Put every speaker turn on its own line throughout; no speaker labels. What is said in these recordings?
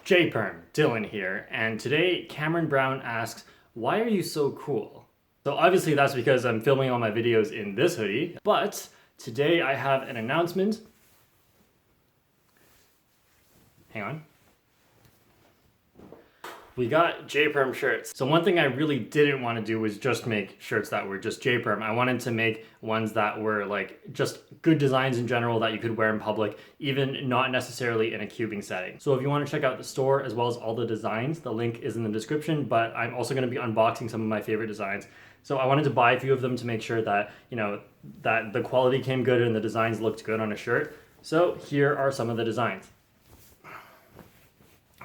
J-Perm, Dylan here, and today Cameron Brown asks, why are you so cool? So obviously that's because I'm filming all my videos in this hoodie, but today I have an announcement. Hang on. We got J-Perm shirts. So one thing I really didn't want to do was just make shirts that were just J-Perm. I wanted to make ones that were like just good designs in general that you could wear in public, even not necessarily in a cubing setting. So if you want to check out the store as well as all the designs, the link is in the description, but I'm also going to be unboxing some of my favorite designs. So I wanted to buy a few of them to make sure that, that the quality came good and the designs looked good on a shirt. So here are some of the designs. All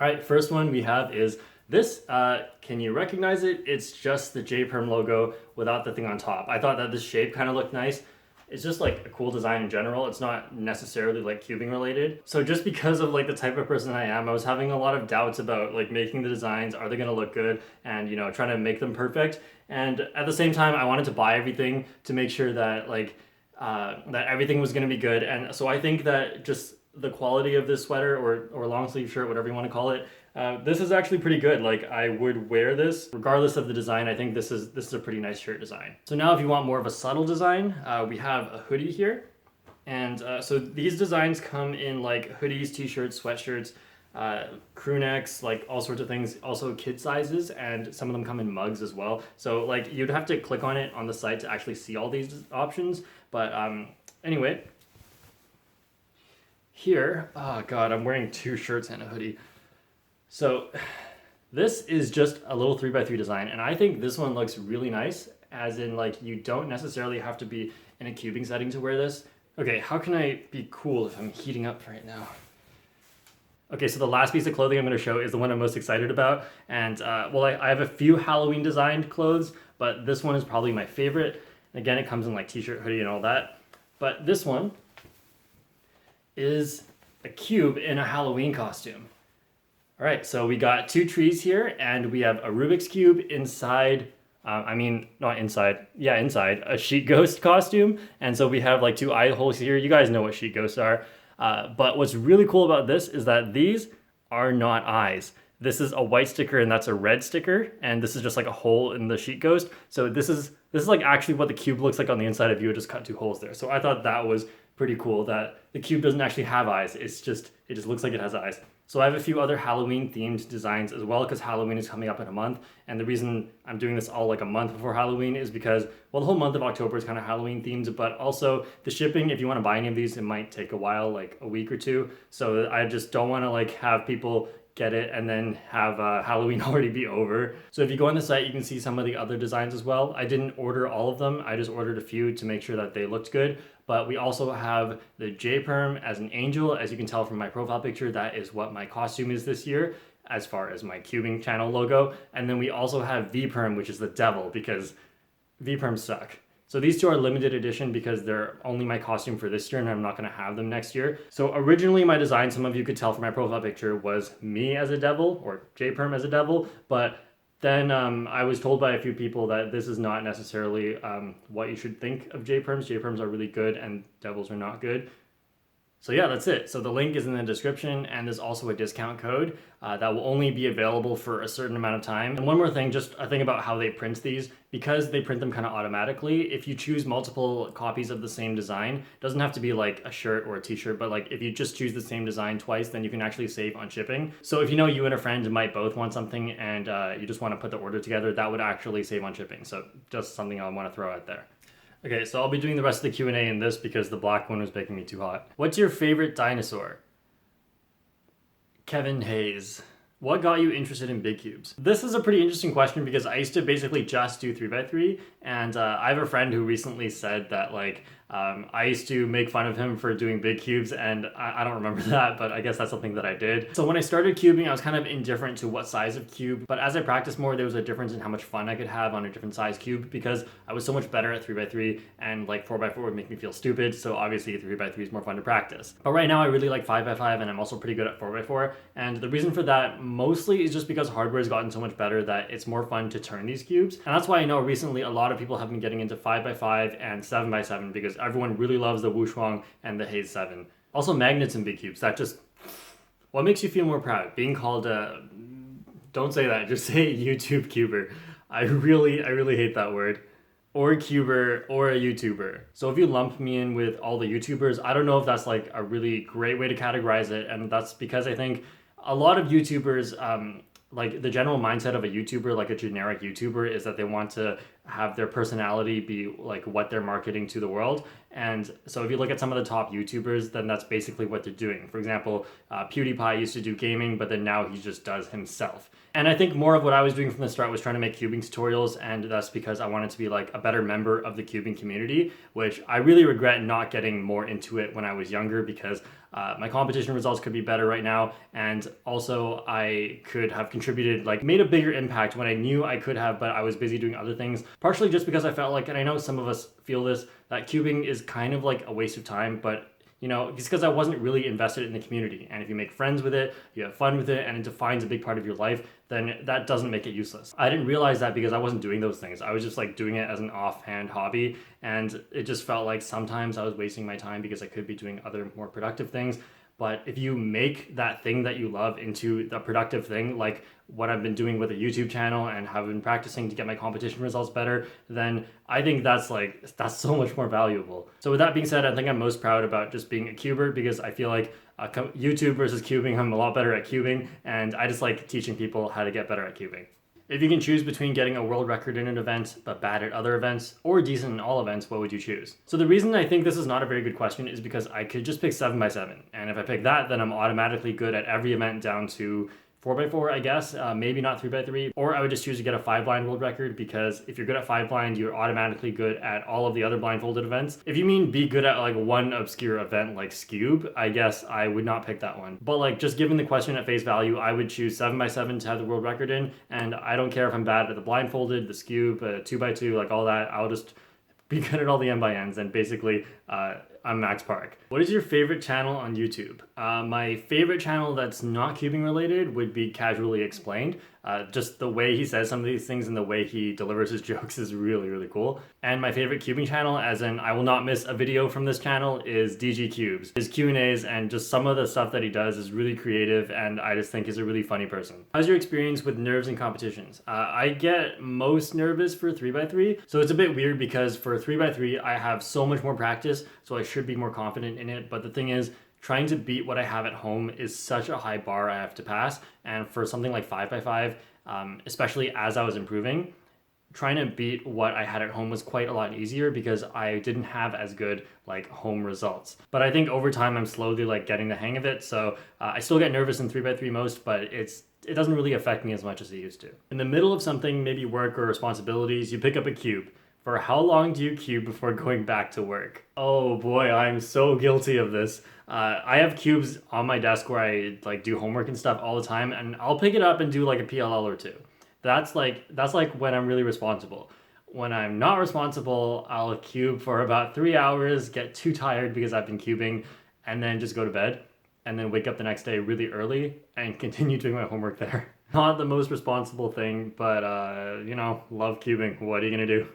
right, first one we have is this. Can you recognize it? It's just the J-Perm logo without the thing on top. I thought that this shape kind of looked nice. It's just like a cool design in general. It's not necessarily like cubing related. So just because of like the type of person I am, I was having a lot of doubts about like making the designs. Are they gonna look good? And trying to make them perfect. And at the same time, I wanted to buy everything to make sure that that everything was gonna be good. And so I think that just the quality of this sweater or long sleeve shirt, whatever you want to call it, this is actually pretty good. Like I would wear this regardless of the design. I think this is a pretty nice shirt design. So now if you want more of a subtle design, we have a hoodie here. And so these designs come in like hoodies, t-shirts, sweatshirts, crew necks, like all sorts of things, also kid sizes, and some of them come in mugs as well. So like you'd have to click on it on the site to actually see all these options. But anyway, here, oh god, I'm wearing two shirts and a hoodie. So this is just a little 3x3 design, and I think this one looks really nice, as in like you don't necessarily have to be in a cubing setting to wear this. Okay, how can I be cool if I'm heating up right now? Okay, so the last piece of clothing I'm going to show is the one I'm most excited about, and well, I have a few Halloween designed clothes, but this one is probably my favorite. Again, it comes in like t-shirt, hoodie, and all that, but this one is a cube in a Halloween costume. All right, so we got two trees here, and we have a Rubik's Cube inside, inside, a sheet ghost costume. And so we have like two eye holes here. You guys know what sheet ghosts are. But what's really cool about this is that these are not eyes. This is a white sticker and that's a red sticker. And this is just like a hole in the sheet ghost. So this is like actually what the cube looks like on the inside if you would just cut two holes there. So I thought that was pretty cool that the cube doesn't actually have eyes. It just looks like it has eyes. So I have a few other Halloween themed designs as well, because Halloween is coming up in a month. And the reason I'm doing this all like a month before Halloween is because, well, the whole month of October is kind of Halloween themed, but also the shipping, if you want to buy any of these, it might take a while, like a week or two. So I just don't want to like have people get it and then have Halloween already be over. So if you go on the site, you can see some of the other designs as well. I didn't order all of them. I just ordered a few to make sure that they looked good. But we also have the J-Perm as an angel. As you can tell from my profile picture, that is what my costume is this year, as far as my cubing channel logo. And then we also have V-Perm, which is the devil, because V-Perms suck. So these two are limited edition because they're only my costume for this year and I'm not going to have them next year. So originally my design, some of you could tell from my profile picture, was me as a devil or J-Perm as a devil. But then I was told by a few people that this is not necessarily what you should think of J-Perms. J-Perms are really good and devils are not good. So yeah, that's it. So the link is in the description, and there's also a discount code that will only be available for a certain amount of time. And one more thing, just a thing about how they print these, because they print them kind of automatically, if you choose multiple copies of the same design, it doesn't have to be like a shirt or a t-shirt, but like if you just choose the same design twice, then you can actually save on shipping. So if you and a friend might both want something and you just want to put the order together, that would actually save on shipping. So just something I want to throw out there. Okay, so I'll be doing the rest of the Q&A in this because the black one was making me too hot. What's your favorite dinosaur? Kevin Hayes. What got you interested in big cubes? This is a pretty interesting question because I used to basically just do 3x3, and I have a friend who recently said that I used to make fun of him for doing big cubes, and I don't remember that, but I guess that's something that I did. So when I started cubing, I was kind of indifferent to what size of cube, but as I practiced more, there was a difference in how much fun I could have on a different size cube because I was so much better at 3x3, and like 4x4 would make me feel stupid, so obviously 3x3 is more fun to practice. But right now I really like 5x5, and I'm also pretty good at 4x4, and the reason for that mostly is just because hardware has gotten so much better that it's more fun to turn these cubes. And that's why I know recently a lot of people have been getting into 5x5 and 7x7 because everyone really loves the Wushuang and the Haze 7. Also magnets in big cubes, that just What makes you feel more proud? Being called a... Don't say that, just say YouTube cuber. I really hate that word. Or cuber, or a YouTuber. So if you lump me in with all the YouTubers, I don't know if that's like a really great way to categorize it, and that's because I think a lot of YouTubers, like the general mindset of a YouTuber, like a generic YouTuber, is that they want to have their personality be like what they're marketing to the world. And so if you look at some of the top YouTubers, then that's basically what they're doing. For example, PewDiePie used to do gaming, but then now he just does himself. And I think more of what I was doing from the start was trying to make cubing tutorials, and that's because I wanted to be like a better member of the cubing community, which I really regret not getting more into it when I was younger, because my competition results could be better right now, and also I could have contributed, like made a bigger impact when I knew I could have, but I was busy doing other things, partially just because I felt like, and I know some of us feel this, that cubing is kind of like a waste of time, but you know, it's because I wasn't really invested in the community. And if you make friends with it, you have fun with it, and it defines a big part of your life, then that doesn't make it useless. I didn't realize that because I wasn't doing those things. I was just like doing it as an offhand hobby, and it just felt like sometimes I was wasting my time because I could be doing other more productive things. But if you make that thing that you love into the productive thing, like what I've been doing with a YouTube channel and have been practicing to get my competition results better, then I think that's so much more valuable. So with that being said, I think I'm most proud about just being a cuber, because I feel like YouTube versus cubing, I'm a lot better at cubing, and I just like teaching people how to get better at cubing. If you can choose between getting a world record in an event but bad at other events, or decent in all events, what would you choose? So the reason I think this is not a very good question is because I could just pick 7x7, and if I pick that, then I'm automatically good at every event down to 4x4, I guess, maybe not 3x3, or I would just choose to get a 5-blind world record, because if you're good at 5-blind, you're automatically good at all of the other blindfolded events. If you mean be good at like one obscure event like Scoob, I guess I would not pick that one. But like just given the question at face value, I would choose 7x7 to have the world record in, and I don't care if I'm bad at the blindfolded, the Scoob, 2x2, like all that, I'll just be good at all the N/Ns, and basically I'm Max Park. What is your favorite channel on YouTube? My favorite channel that's not cubing related would be Casually Explained. Just the way he says some of these things and the way he delivers his jokes is really cool. And my favorite cubing channel, as in I will not miss a video from this channel, is DG Cubes. His Q&As and just some of the stuff that he does is really creative, and I just think he's a really funny person. How's your experience with nerves in competitions? I get most nervous for 3x3, so it's a bit weird because for 3x3 I have so much more practice, so I should be more confident in it, but the thing is, trying to beat what I have at home is such a high bar I have to pass, and for something like 5x5, especially as I was improving, trying to beat what I had at home was quite a lot easier because I didn't have as good like home results. But I think over time I'm slowly like getting the hang of it, so I still get nervous in 3x3 most, but it doesn't really affect me as much as it used to. In the middle of something, maybe work or responsibilities, you pick up a cube. For how long do you cube before going back to work? Oh boy, I'm so guilty of this. I have cubes on my desk where I like do homework and stuff all the time, and I'll pick it up and do like a PLL or two. That's like when I'm really responsible. When I'm not responsible, I'll cube for about 3 hours, get too tired because I've been cubing, and then just go to bed, and then wake up the next day really early and continue doing my homework there. Not the most responsible thing, but you know, love cubing. What are you gonna do?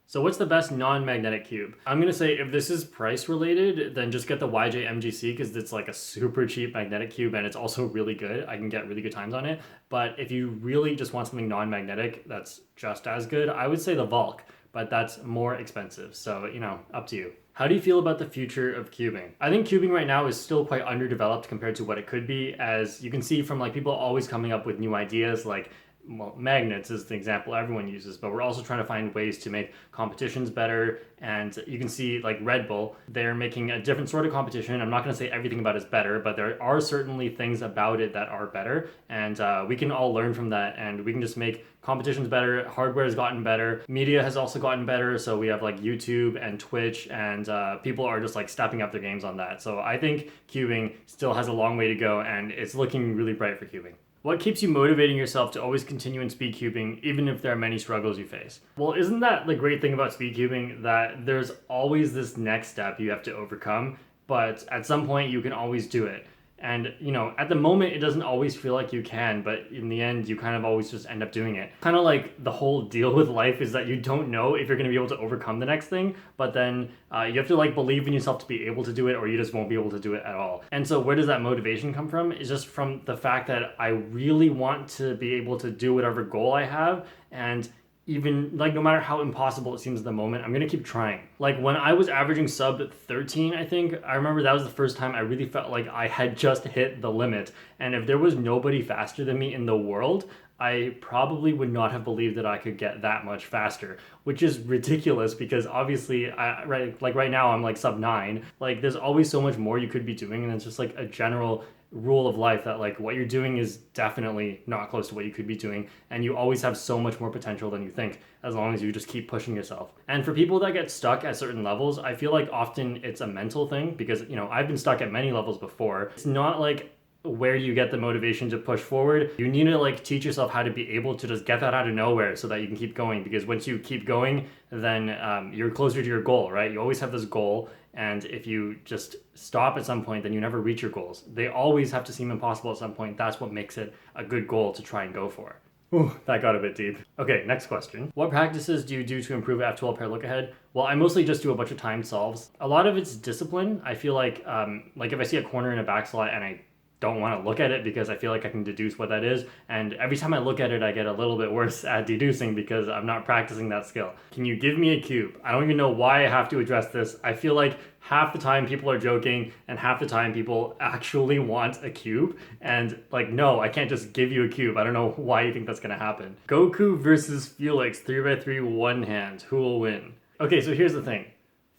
So what's the best non-magnetic cube? I'm gonna say if this is price related, then just get the YJ MGC because it's like a super cheap magnetic cube and it's also really good. I can get really good times on it. But if you really just want something non-magnetic that's just as good, I would say the Volk, but that's more expensive. So, you know, up to you. How do you feel about the future of cubing? I think cubing right now is still quite underdeveloped compared to what it could be, as you can see from like people always coming up with new ideas, like well, magnets is the example everyone uses, but we're also trying to find ways to make competitions better. And you can see like Red Bull, they're making a different sort of competition. I'm not going to say everything about it is better, but there are certainly things about it that are better. And we can all learn from that, and we can just make competitions better. Hardware has gotten better. Media has also gotten better. So we have like YouTube and Twitch, and people are just like stepping up their games on that. So I think cubing still has a long way to go, and it's looking really bright for cubing. What keeps you motivating yourself to always continue in speed cubing, even if there are many struggles you face? Well, isn't that the great thing about speed cubing, that there's always this next step you have to overcome, but at some point you can always do it. And, you know, at the moment, it doesn't always feel like you can, but in the end, you kind of always just end up doing it. Kind of like the whole deal with life is that you don't know if you're going to be able to overcome the next thing, but then you have to like believe in yourself to be able to do it, or you just won't be able to do it at all. And so where does that motivation come from? It's just from the fact that I really want to be able to do whatever goal I have, and even like no matter how impossible it seems at the moment, I'm gonna keep trying. Like when I was averaging sub 13, I think, I remember that was the first time I really felt like I had just hit the limit. And if there was nobody faster than me in the world, I probably would not have believed that I could get that much faster, which is ridiculous because obviously, right now I'm like sub 9. Like there's always so much more you could be doing, and it's just like a general rule of life that like what you're doing is definitely not close to what you could be doing, and you always have so much more potential than you think as long as you just keep pushing yourself. And for people that get stuck at certain levels, I feel like often it's a mental thing because, you know, I've been stuck at many levels before. It's not like where you get the motivation to push forward. You need to like teach yourself how to be able to just get that out of nowhere so that you can keep going, because once you keep going, then you're closer to your goal, right? You always have this goal, and if you just stop at some point, then you never reach your goals. They always have to seem impossible at some point. That's what makes it a good goal to try and go for. Ooh, that got a bit deep. Okay, next question. What practices do you do to improve F12 pair look ahead? Well, I mostly just do a bunch of time solves. A lot of it's discipline. I feel like if I see a corner in a back slot and I don't want to look at it because I feel like I can deduce what that is, and every time I look at it I get a little bit worse at deducing because I'm not practicing that skill. Can you give me a cube? I don't even know why I have to address this. I feel like half the time people are joking and half the time people actually want a cube, and like, no, I can't just give you a cube. I don't know why you think that's gonna happen. Goku versus Felix 3x3 one hand. Who will win? Okay, so here's the thing.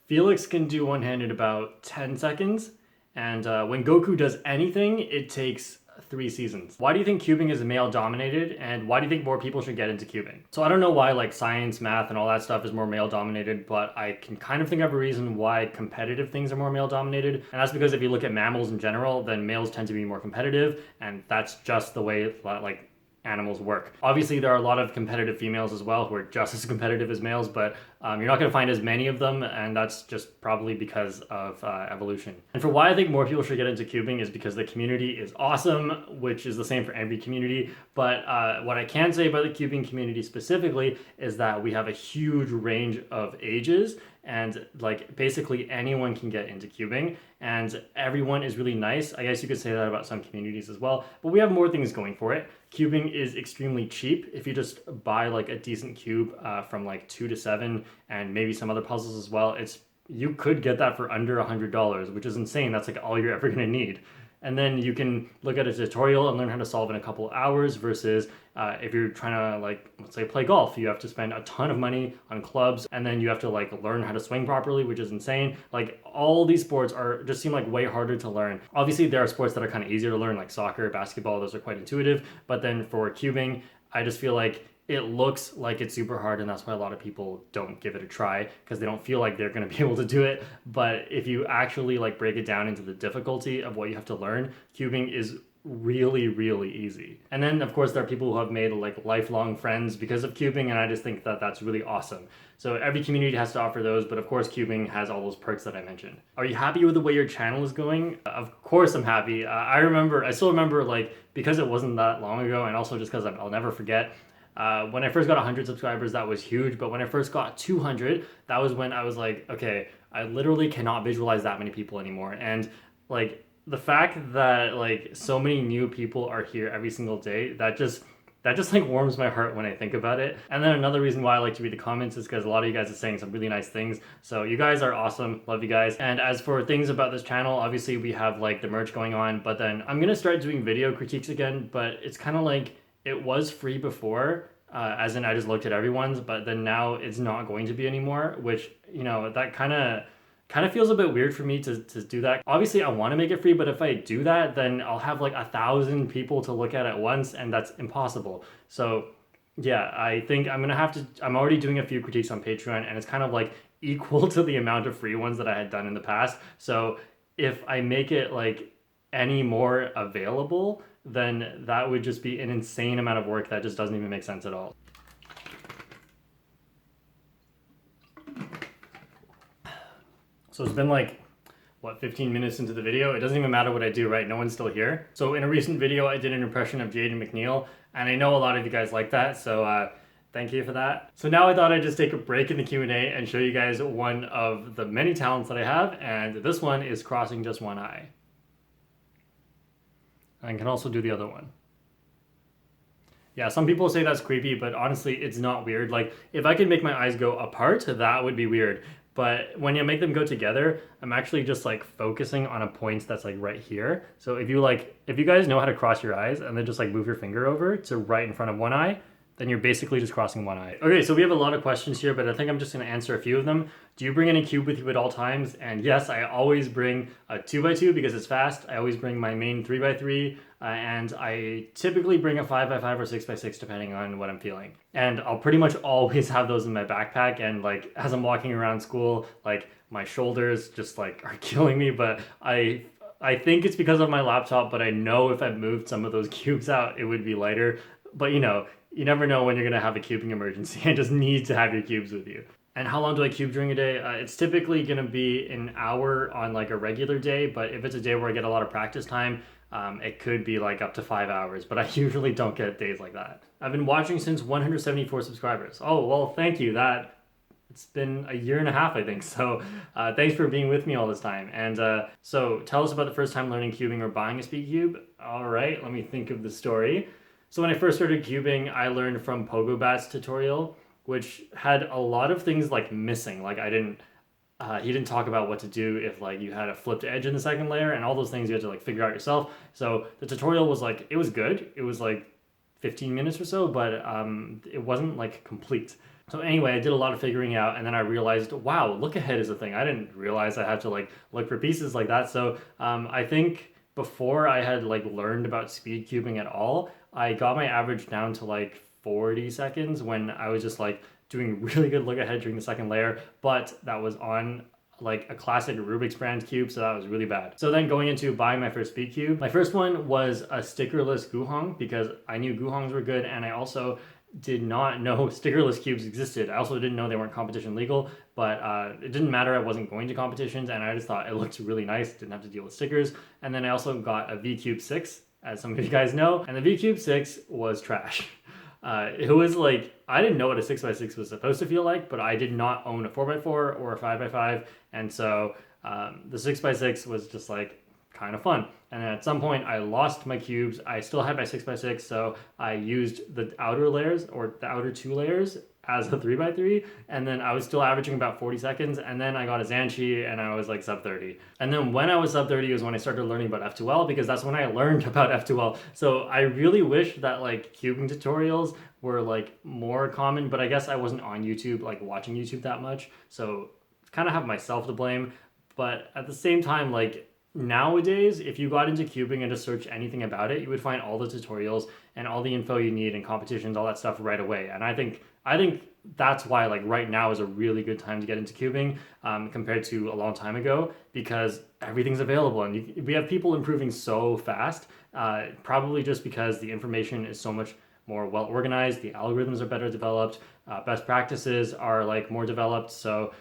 Felix can do one hand in about 10 seconds. And when Goku does anything, it takes 3 seasons. Why do you think cubing is male dominated, and why do you think more people should get into cubing? So I don't know why like science, math, and all that stuff is more male dominated, but I can kind of think of a reason why competitive things are more male dominated. And that's because if you look at mammals in general, then males tend to be more competitive, and that's just the way like animals work. Obviously, there are a lot of competitive females as well who are just as competitive as males, but you're not going to find as many of them, and that's just probably because of evolution. And for why I think more people should get into cubing is because the community is awesome, which is the same for every community. But what I can say about the cubing community specifically is that we have a huge range of ages, and like basically anyone can get into cubing, and everyone is really nice. I guess you could say that about some communities as well, but we have more things going for it. Cubing is extremely cheap. If you just buy like a decent cube from like 2 to 7 and maybe some other puzzles as well, you could get that for under $100, which is insane. That's like all you're ever gonna need. And then you can look at a tutorial and learn how to solve in a couple hours versus if you're trying to, like, let's say play golf, you have to spend a ton of money on clubs, and then you have to like learn how to swing properly, which is insane. Like all these sports just seem like way harder to learn. Obviously there are sports that are kind of easier to learn, like soccer, basketball, those are quite intuitive. But then for cubing, I just feel like it looks like it's super hard, and that's why a lot of people don't give it a try, because they don't feel like they're going to be able to do it. But if you actually like break it down into the difficulty of what you have to learn, cubing is really, really easy. And then of course there are people who have made like lifelong friends because of cubing, and I just think that that's really awesome. So every community has to offer those, but of course cubing has all those perks that I mentioned. Are you happy with the way your channel is going? Of course I'm happy. I still remember, like, because it wasn't that long ago, and also just because I'll never forget, when I first got 100 subscribers, that was huge. But when I first got 200, that was when I was like, okay, I literally cannot visualize that many people anymore. And like the fact that like so many new people are here every single day, that just like warms my heart when I think about it. And then another reason why I like to read the comments is because a lot of you guys are saying some really nice things. So you guys are awesome. Love you guys. And as for things about this channel, obviously we have like the merch going on, but then I'm gonna start doing video critiques again. But it's kind of like, it was free before, as in I just looked at everyone's, but then now it's not going to be anymore, which, you know, that kind of feels a bit weird for me to do that. Obviously I want to make it free, but if I do that, then I'll have like 1,000 people to look at once, and that's impossible. So yeah, I think I'm already doing a few critiques on Patreon, and it's kind of like equal to the amount of free ones that I had done in the past. So if I make it like any more available, then that would just be an insane amount of work that just doesn't even make sense at all. So it's been like what, 15 minutes into the video. It doesn't even matter what I do, right? No one's still here. So in a recent video, I did an impression of Jaden McNeil, and I know a lot of you guys like that, so thank you for that. So now I thought I'd just take a break in the Q&A and show you guys one of the many talents that I have, and this one is crossing just one eye. I can also do the other one. Yeah, some people say that's creepy, but honestly, it's not weird. Like, if I could make my eyes go apart, that would be weird. But when you make them go together, I'm actually just like focusing on a point that's like right here. So if you guys know how to cross your eyes and then just like move your finger over to right in front of one eye, then you're basically just crossing one eye. Okay, so we have a lot of questions here, but I think I'm just gonna answer a few of them. Do you bring any cube with you at all times? And yes, I always bring a 2x2 because it's fast. I always bring my main 3x3, and I typically bring a 5x5 or 6x6 depending on what I'm feeling. And I'll pretty much always have those in my backpack, and like as I'm walking around school, like my shoulders just like are killing me, but I think it's because of my laptop, but I know if I moved some of those cubes out, it would be lighter. But you know, you never know when you're gonna have a cubing emergency and just need to have your cubes with you. And how long do I cube during a day? It's typically gonna be an hour on like a regular day, but if it's a day where I get a lot of practice time, it could be like up to 5 hours, but I usually don't get days like that. I've been watching since 174 subscribers. Oh, well, thank you. It's been a year and a half, I think. So thanks for being with me all this time. And so tell us about the first time learning cubing or buying a speed cube. All right, let me think of the story. So when I first started cubing, I learned from Pogobat's tutorial, which had a lot of things like missing. Like he didn't talk about what to do if like you had a flipped edge in the second layer, and all those things you had to like figure out yourself. So the tutorial was like, it was good. It was like 15 minutes or so, but it wasn't like complete. So anyway, I did a lot of figuring out, and then I realized, wow, look ahead is a thing. I didn't realize I had to like look for pieces like that. So I think before I had like learned about speed cubing at all, I got my average down to like 40 seconds when I was just like doing really good look ahead during the second layer, but that was on like a classic Rubik's brand cube, so that was really bad. So then going into buying my first speed cube, my first one was a stickerless Guhong because I knew Guhongs were good, and I also did not know stickerless cubes existed. I also didn't know they weren't competition legal, but it didn't matter. I wasn't going to competitions, and I just thought it looked really nice. Didn't have to deal with stickers. And then I also got a V-Cube 6, as some of you guys know, and the V-Cube 6 was trash. It was like, I didn't know what a 6x6 was supposed to feel like, but I did not own a 4x4 or a 5x5, and so the 6x6 was just like kind of fun. And at some point I lost my cubes. I still had my 6x6, so I used the outer layers, or the outer 2 layers, as a 3x3, and then I was still averaging about 40 seconds, and then I got a Zanchi and I was like sub 30. And then when I was sub 30 was when I started learning about F2L, because that's when I learned about F2L. So I really wish that like cubing tutorials were like more common, but I guess I wasn't on YouTube, like watching YouTube that much, so kind of have myself to blame. But at the same time, like nowadays, if you got into cubing and just search anything about it, you would find all the tutorials and all the info you need and competitions, all that stuff right away. And I think that's why like right now is a really good time to get into cubing compared to a long time ago, because everything's available, and we have people improving so fast, probably just because the information is so much more well organized, the algorithms are better developed, best practices are like more developed. So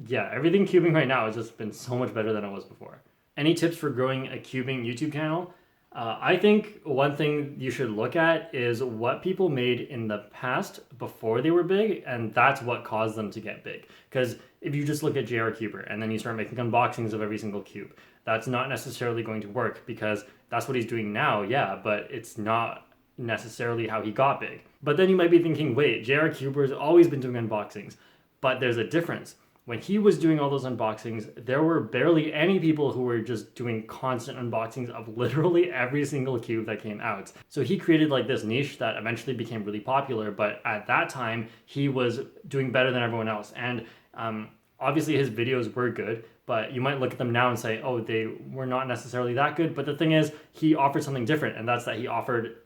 yeah, everything cubing right now has just been so much better than it was before. Any tips for growing a cubing YouTube channel? I think one thing you should look at is what people made in the past before they were big, and that's what caused them to get big. Because if you just look at JR Cuber and then you start making unboxings of every single cube, that's not necessarily going to work, because that's what he's doing now, yeah, but it's not necessarily how he got big. But then you might be thinking, wait, JR Cuber's always been doing unboxings, but there's a difference. When he was doing all those unboxings, there were barely any people who were just doing constant unboxings of literally every single cube that came out. So he created like this niche that eventually became really popular, but at that time, he was doing better than everyone else. And obviously his videos were good, but you might look at them now and say, oh, they were not necessarily that good. But the thing is, he offered something different, and that's that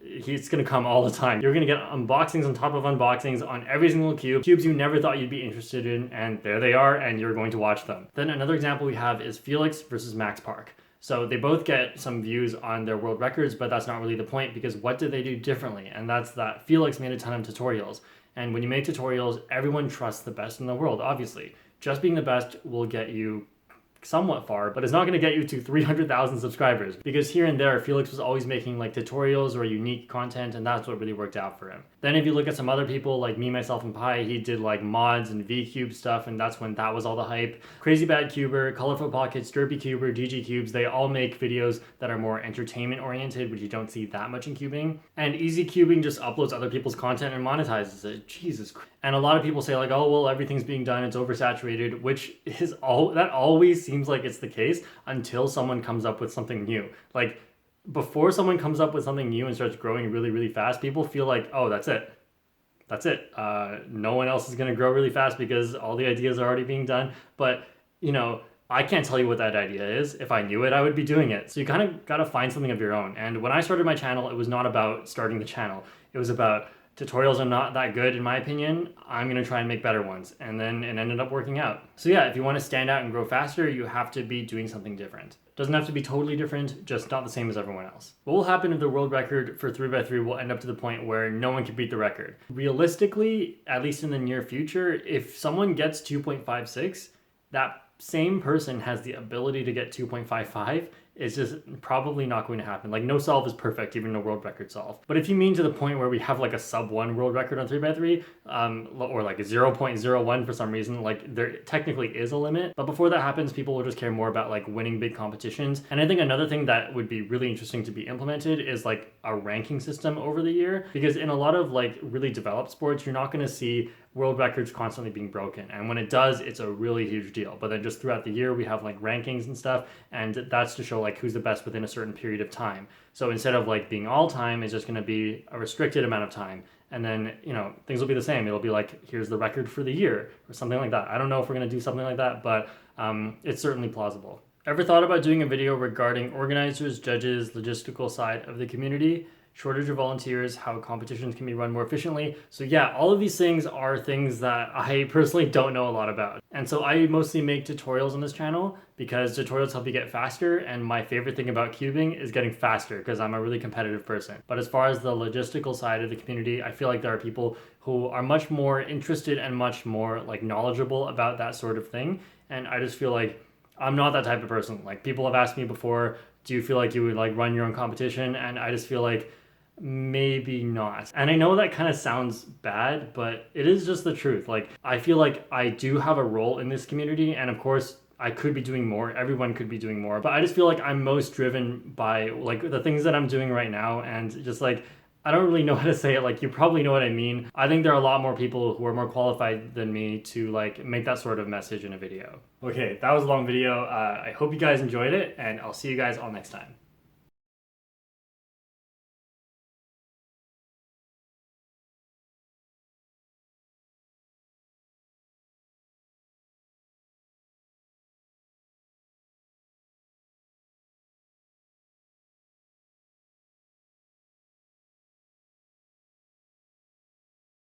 he's gonna come all the time. You're gonna get unboxings on top of unboxings on every single cube, cubes you never thought you'd be interested in, and there they are, and you're going to watch them. Then another example we have is Felix versus Max Park. So they both get some views on their world records, but that's not really the point, because what did they do differently? And that's that Felix made a ton of tutorials. And when you make tutorials, everyone trusts the best in the world, obviously. Just being the best will get you somewhat far, but it's not going to get you to 300,000 subscribers, because here and there Felix was always making like tutorials or unique content, and that's what really worked out for him. Then if you look at some other people like me, myself, and Pi, he did like mods and VCube stuff, and that's when that was all the hype. Crazy Bad Cuber, Colorful Pockets, Derpy Cuber, DG Cubes, they all make videos that are more entertainment oriented, which you don't see that much in cubing. And Easy Cubing just uploads other people's content and monetizes it. Jesus Christ. And a lot of people say like, oh, well, everything's being done, it's oversaturated, which is that always seems like it's the case until someone comes up with something new. Like, before someone comes up with something new and starts growing really, really fast, people feel like, oh, that's it. That's it. No one else is going to grow really fast because all the ideas are already being done. But, you know, I can't tell you what that idea is. If I knew it, I would be doing it. So you kind of got to find something of your own. And when I started my channel, it was not about starting the channel. It was about tutorials are not that good in my opinion. I'm going to try and make better ones. And then it ended up working out. So yeah, if you want to stand out and grow faster, you have to be doing something different. Doesn't have to be totally different, just not the same as everyone else. What will happen if the world record for 3x3 will end up to the point where no one can beat the record? Realistically, at least in the near future, if someone gets 2.56, that same person has the ability to get 2.55. It's just probably not going to happen. Like, no solve is perfect, even a world record solve. But if you mean to the point where we have like a sub 1 world record on 3x3, or like a 0.01 for some reason, like there technically is a limit. But before that happens, people will just care more about like winning big competitions. And I think another thing that would be really interesting to be implemented is like a ranking system over the year. Because in a lot of like really developed sports, you're not going to see world records constantly being broken, and when it does, it's a really huge deal. But then just throughout the year, we have like rankings and stuff, and that's to show like who's the best within a certain period of time. So instead of like being all time, it's just going to be a restricted amount of time, and then, you know, things will be the same. It'll be like, here's the record for the year or something like that. I don't know if we're going to do something like that, but it's certainly plausible. Ever thought about doing a video regarding organizers, judges, logistical side of the community, shortage of volunteers, how competitions can be run more efficiently? So yeah, all of these things are things that I personally don't know a lot about. And so I mostly make tutorials on this channel because tutorials help you get faster, and my favorite thing about cubing is getting faster because I'm a really competitive person. But as far as the logistical side of the community, I feel like there are people who are much more interested and much more like knowledgeable about that sort of thing. And I just feel like I'm not that type of person. Like, people have asked me before, do you feel like you would like run your own competition? And I just feel like maybe not. And I know that kind of sounds bad, but it is just the truth. Like, I feel like I do have a role in this community, and of course I could be doing more. Everyone could be doing more, but I just feel like I'm most driven by like the things that I'm doing right now, and just like, I don't really know how to say it. Like, you probably know what I mean. I think there are a lot more people who are more qualified than me to like make that sort of message in a video. Okay, that was a long video. I hope you guys enjoyed it, and I'll see you guys all next time.